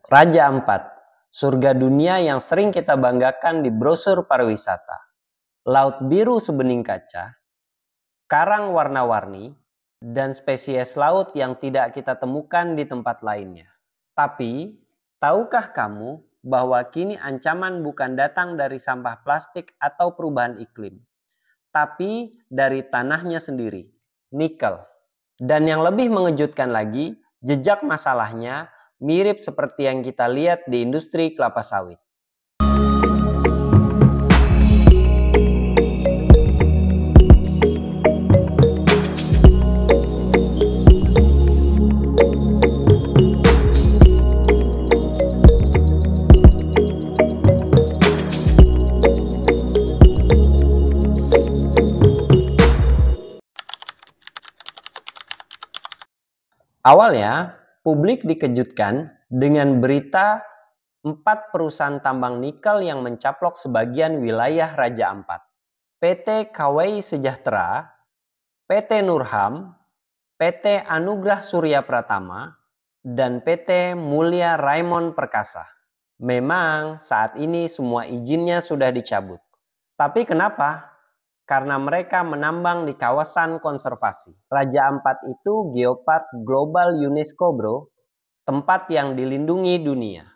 Raja Ampat, surga dunia yang sering kita banggakan di brosur pariwisata. Laut biru sebening kaca, karang warna-warni, dan spesies laut yang tidak kita temukan di tempat lainnya. Tapi, tahukah kamu bahwa kini ancaman bukan datang dari sampah plastik atau perubahan iklim, tapi dari tanahnya sendiri, nikel. Dan yang lebih mengejutkan lagi, jejak masalahnya mirip seperti yang kita lihat di industri kelapa sawit. Awalnya, publik dikejutkan dengan berita 4 perusahaan tambang nikel yang mencaplok sebagian wilayah Raja Ampat. PT Kawai Sejahtera, PT Nurham, PT Anugrah Surya Pratama, dan PT Mulia Raymond Perkasa. Memang saat ini semua izinnya sudah dicabut. Tapi kenapa? Karena mereka menambang di kawasan konservasi. Raja Ampat itu geopark global UNESCO bro, tempat yang dilindungi dunia.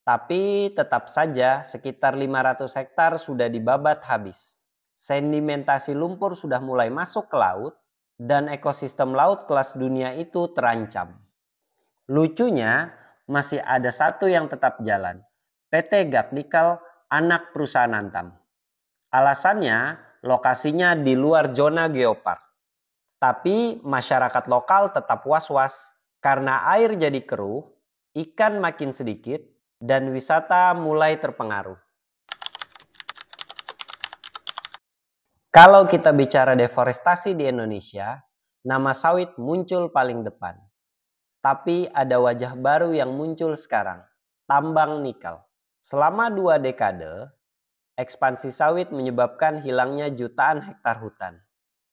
Tapi tetap saja sekitar 500 hektar sudah dibabat habis. Sedimentasi lumpur sudah mulai masuk ke laut dan ekosistem laut kelas dunia itu terancam. Lucunya masih ada satu yang tetap jalan, PT Gap Nikel, anak perusahaan Antam. Alasannya lokasinya di luar zona geopark. Tapi masyarakat lokal tetap was-was karena air jadi keruh, ikan makin sedikit, dan wisata mulai terpengaruh. Kalau kita bicara deforestasi di Indonesia, nama sawit muncul paling depan. Tapi ada wajah baru yang muncul sekarang, tambang nikel. Selama 2 dekade, ekspansi sawit menyebabkan hilangnya jutaan hektar hutan.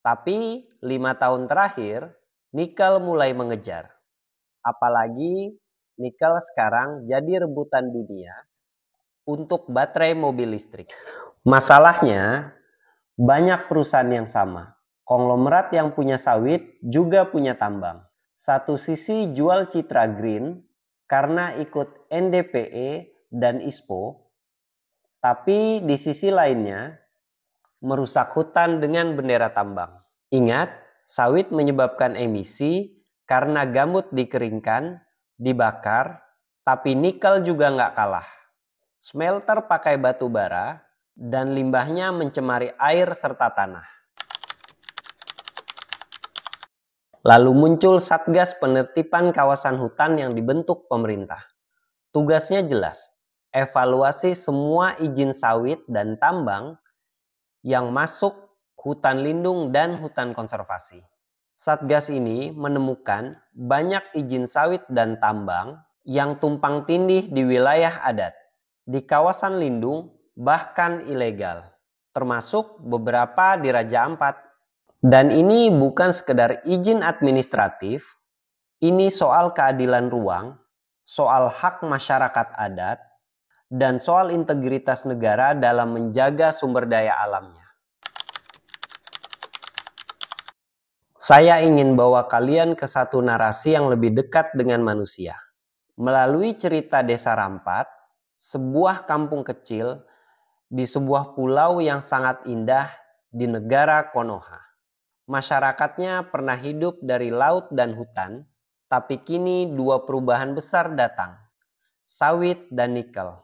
Tapi 5 tahun terakhir, nikel mulai mengejar. Apalagi nikel sekarang jadi rebutan dunia untuk baterai mobil listrik. Masalahnya, banyak perusahaan yang sama. Konglomerat yang punya sawit juga punya tambang. Satu sisi jual citra green karena ikut NDPE dan ISPO, tapi di sisi lainnya merusak hutan dengan bendera tambang. Ingat, sawit menyebabkan emisi karena gambut dikeringkan, dibakar, tapi nikel juga nggak kalah. Smelter pakai batu bara dan limbahnya mencemari air serta tanah. Lalu muncul Satgas Penertiban Kawasan Hutan yang dibentuk pemerintah. Tugasnya jelas, evaluasi semua izin sawit dan tambang yang masuk hutan lindung dan hutan konservasi. Satgas ini menemukan banyak izin sawit dan tambang yang tumpang tindih di wilayah adat, di kawasan lindung, bahkan ilegal, termasuk beberapa di Raja Ampat. Dan ini bukan sekedar izin administratif, ini soal keadilan ruang, soal hak masyarakat adat, dan soal integritas negara dalam menjaga sumber daya alamnya. Saya ingin bawa kalian ke satu narasi yang lebih dekat dengan manusia. Melalui cerita Desa Rampat, sebuah kampung kecil di sebuah pulau yang sangat indah di negara Konoha. Masyarakatnya pernah hidup dari laut dan hutan, tapi kini 2 perubahan besar datang, sawit dan nikel.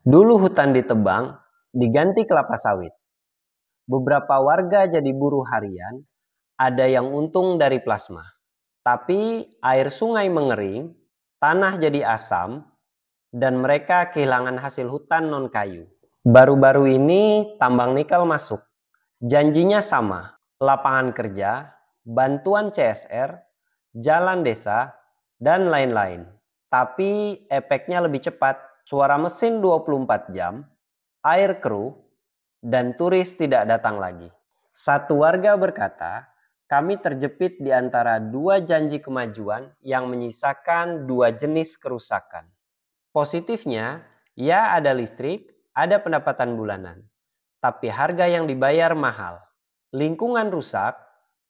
Dulu hutan ditebang, diganti kelapa sawit. Beberapa warga jadi buruh harian, ada yang untung dari plasma. Tapi air sungai mengering, tanah jadi asam, dan mereka kehilangan hasil hutan non-kayu. Baru-baru ini tambang nikel masuk. Janjinya sama, lapangan kerja, bantuan CSR, jalan desa, dan lain-lain. Tapi efeknya lebih cepat, suara mesin 24 jam, air keruh, dan turis tidak datang lagi. Satu warga berkata, kami terjepit di antara 2 janji kemajuan yang menyisakan 2 jenis kerusakan. Positifnya, ya ada listrik, ada pendapatan bulanan. Tapi harga yang dibayar mahal. Lingkungan rusak,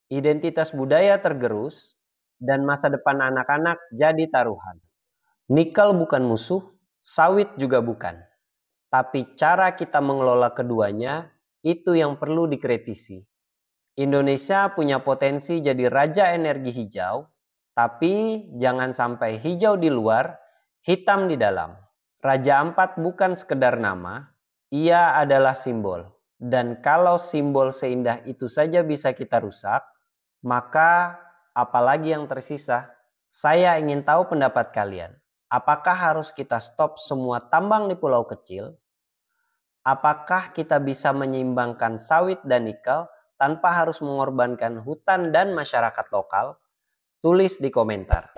identitas budaya tergerus, dan masa depan anak-anak jadi taruhan. Nikel bukan musuh, sawit juga bukan. Tapi cara kita mengelola keduanya, itu yang perlu dikritisi. Indonesia punya potensi jadi raja energi hijau, tapi jangan sampai hijau di luar, hitam di dalam. Raja Ampat bukan sekedar nama, ia adalah simbol. Dan kalau simbol seindah itu saja bisa kita rusak, maka apalagi yang tersisa? Saya ingin tahu pendapat kalian. Apakah harus kita stop semua tambang di pulau kecil? Apakah kita bisa menyeimbangkan sawit dan nikel tanpa harus mengorbankan hutan dan masyarakat lokal? Tulis di komentar.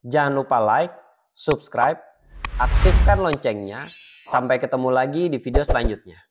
Jangan lupa like, subscribe, aktifkan loncengnya. Sampai ketemu lagi di video selanjutnya.